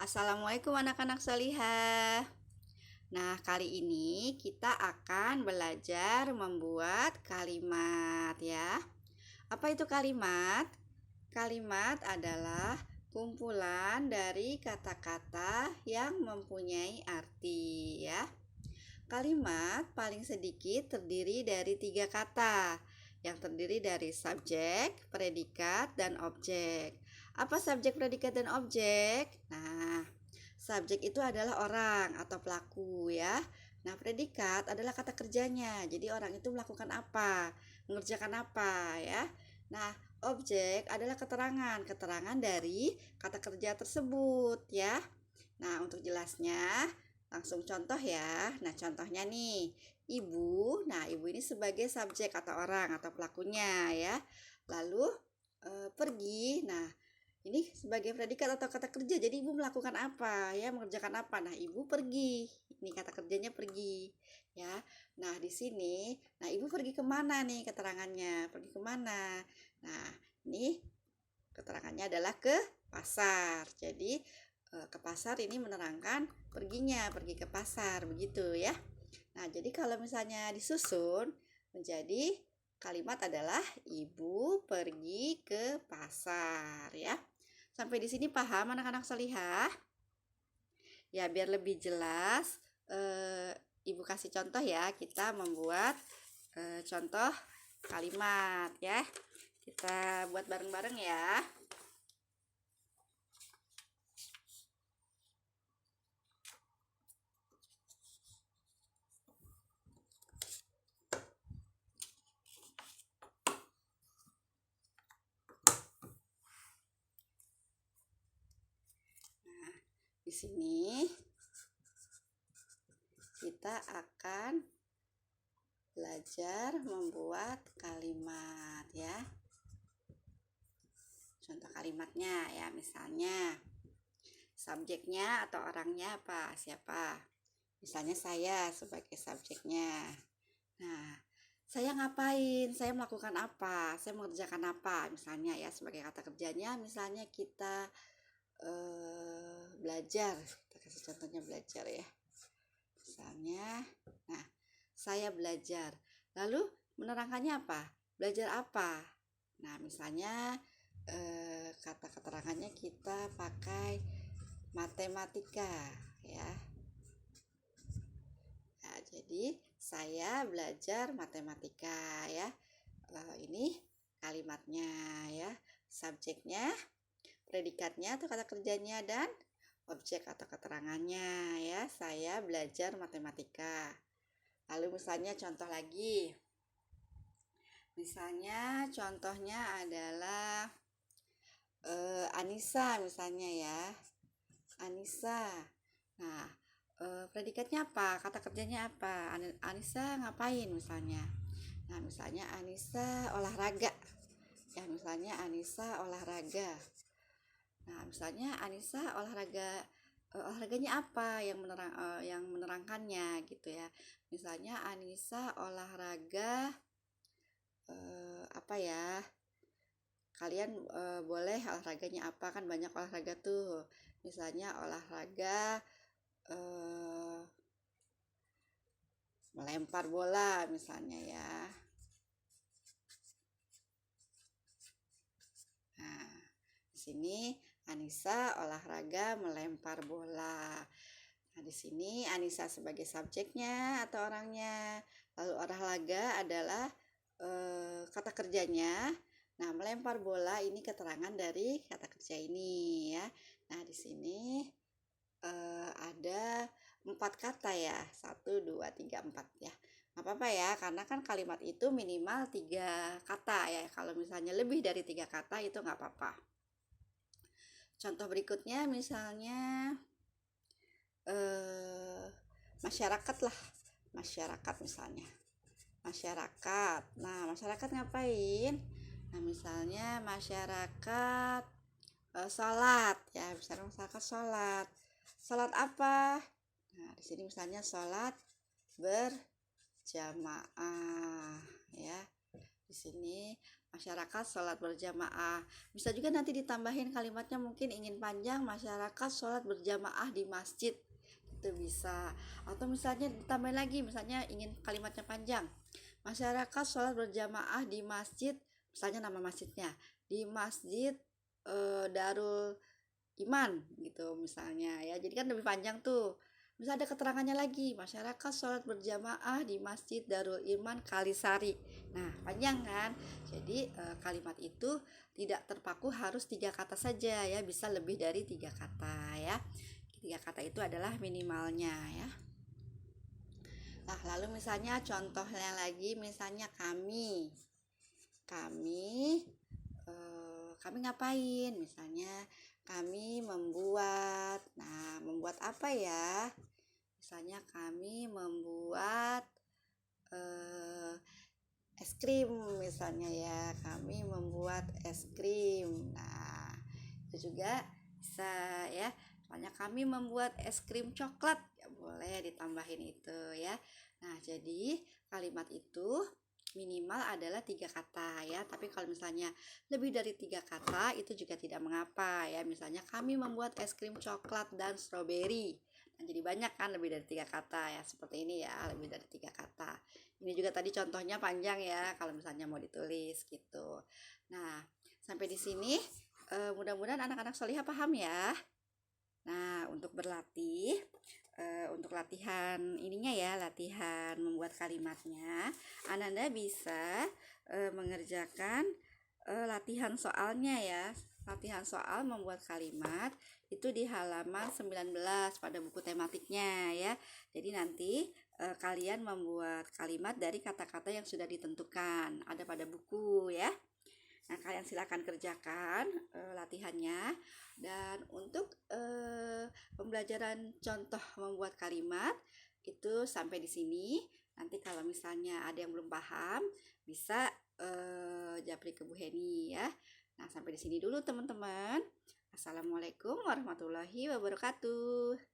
Assalamualaikum anak-anak solihah. Nah, kali ini kita akan belajar membuat kalimat ya. Apa itu kalimat? Kalimat adalah kumpulan dari kata-kata yang mempunyai arti ya. Kalimat paling sedikit terdiri dari 3 kata yang terdiri dari subjek, predikat, dan objek. Apa subjek, predikat, dan objek? Nah, subjek itu adalah orang atau pelaku ya. Nah, predikat adalah kata kerjanya. Jadi orang itu melakukan apa, mengerjakan apa ya. Nah, objek adalah keterangan dari kata kerja tersebut ya. Nah, untuk jelasnya langsung contoh ya. Nah, contohnya nih, ibu. Nah, ibu ini sebagai subjek atau orang atau pelakunya ya. Lalu pergi. Nah, ini sebagai predikat atau kata kerja. Jadi ibu melakukan apa ya, mengerjakan apa? Nah, ibu pergi. Ini kata kerjanya pergi ya. Nah, di sini, nah ibu pergi kemana nih keterangannya? Pergi kemana? Nah, ini keterangannya adalah ke pasar. Jadi ke pasar ini menerangkan pergi ke pasar begitu ya. Nah, jadi kalau misalnya disusun menjadi kalimat adalah ibu pergi ke pasar ya. Sampai di sini paham anak-anak solihah? Ya, biar lebih jelas ibu kasih contoh ya. Kita membuat contoh kalimat ya. Kita buat bareng-bareng ya. Di sini kita akan belajar membuat kalimat ya. Contoh kalimatnya ya, misalnya subjeknya atau orangnya apa? Siapa? Misalnya saya sebagai subjeknya. Nah, saya ngapain? Saya melakukan apa? Saya mengerjakan apa? Misalnya ya, sebagai kata kerjanya misalnya kita belajar. Kita kasih contohnya belajar ya. Misalnya, nah, saya belajar. Lalu menerangkannya apa? Belajar apa? Nah, misalnya kata keterangannya kita pakai matematika ya. Nah, jadi saya belajar matematika ya. Ini kalimatnya ya. Subjeknya, predikatnya atau kata kerjanya, dan objek atau keterangannya ya. Saya belajar matematika. Lalu misalnya contoh lagi. Misalnya contohnya adalah Anissa misalnya ya. Anissa. Nah, predikatnya apa? Kata kerjanya apa? Anissa ngapain misalnya? Nah, misalnya Anissa olahraga. Ya, misalnya Anissa olahraga. Nah, misalnya Anissa olahraganya apa yang menerangkannya gitu ya. Misalnya Anissa olahraga apa ya? Kalian boleh olahraganya apa, kan banyak olahraga tuh. Misalnya olahraga melempar bola misalnya ya. Nah, di sini Anissa olahraga melempar bola. Nah, di sini Anissa sebagai subjeknya atau orangnya. Lalu olahraga adalah kata kerjanya. Nah, melempar bola ini keterangan dari kata kerja ini ya. Nah, di sini ada 4 kata ya. 1, 2, 3, 4 ya. Nggak apa-apa ya, karena kan kalimat itu minimal 3 kata ya. Kalau misalnya lebih dari 3 kata itu nggak apa-apa. Contoh berikutnya misalnya masyarakat lah. Masyarakat misalnya. Masyarakat. Nah, masyarakat ngapain? Nah, misalnya masyarakat sholat ya. Misalnya masyarakat sholat. Sholat apa? Nah, di sini misalnya sholat berjamaah ya. Di sini masyarakat sholat berjamaah. Bisa juga nanti ditambahin kalimatnya, mungkin ingin panjang, masyarakat sholat berjamaah di masjid, itu bisa. Atau misalnya ditambah lagi, misalnya ingin kalimatnya panjang, masyarakat sholat berjamaah di masjid, misalnya nama masjidnya di masjid Darul Iman gitu misalnya ya, jadi kan lebih panjang tuh. Bisa ada keterangannya lagi, masyarakat sholat berjamaah di Masjid Darul Iman Kalisari. Nah, panjang kan? Jadi kalimat itu tidak terpaku harus 3 kata saja ya, bisa lebih dari 3 kata ya. 3 kata itu adalah minimalnya ya. Nah, lalu misalnya contohnya lagi, misalnya kami kami ngapain, misalnya kami membuat, nah membuat apa ya, misalnya kami membuat es krim misalnya ya, kami membuat es krim. Nah itu juga bisa ya, soalnya kami membuat es krim coklat ya, boleh ditambahin itu ya. Nah jadi kalimat itu minimal adalah 3 kata ya, tapi kalau misalnya lebih dari 3 kata itu juga tidak mengapa ya. Misalnya kami membuat es krim coklat dan stroberi, nah jadi banyak kan, lebih dari 3 kata ya, seperti ini ya, lebih dari 3 kata. Ini juga tadi contohnya panjang ya kalau misalnya mau ditulis gitu. Nah sampai di sini mudah-mudahan anak-anak solihah paham ya. Nah untuk berlatih, untuk latihan ininya ya, latihan membuat kalimatnya, Ananda bisa mengerjakan latihan soalnya ya. Latihan soal membuat kalimat itu di halaman 19 pada buku tematiknya ya. Jadi nanti kalian membuat kalimat dari kata-kata yang sudah ditentukan, ada pada buku ya. Nah, kalian silakan kerjakan latihannya. Dan untuk pembelajaran contoh membuat kalimat itu sampai di sini. Nanti kalau misalnya ada yang belum paham, bisa japri ke Bu Heni ya. Nah, sampai di sini dulu teman-teman. Assalamualaikum warahmatullahi wabarakatuh.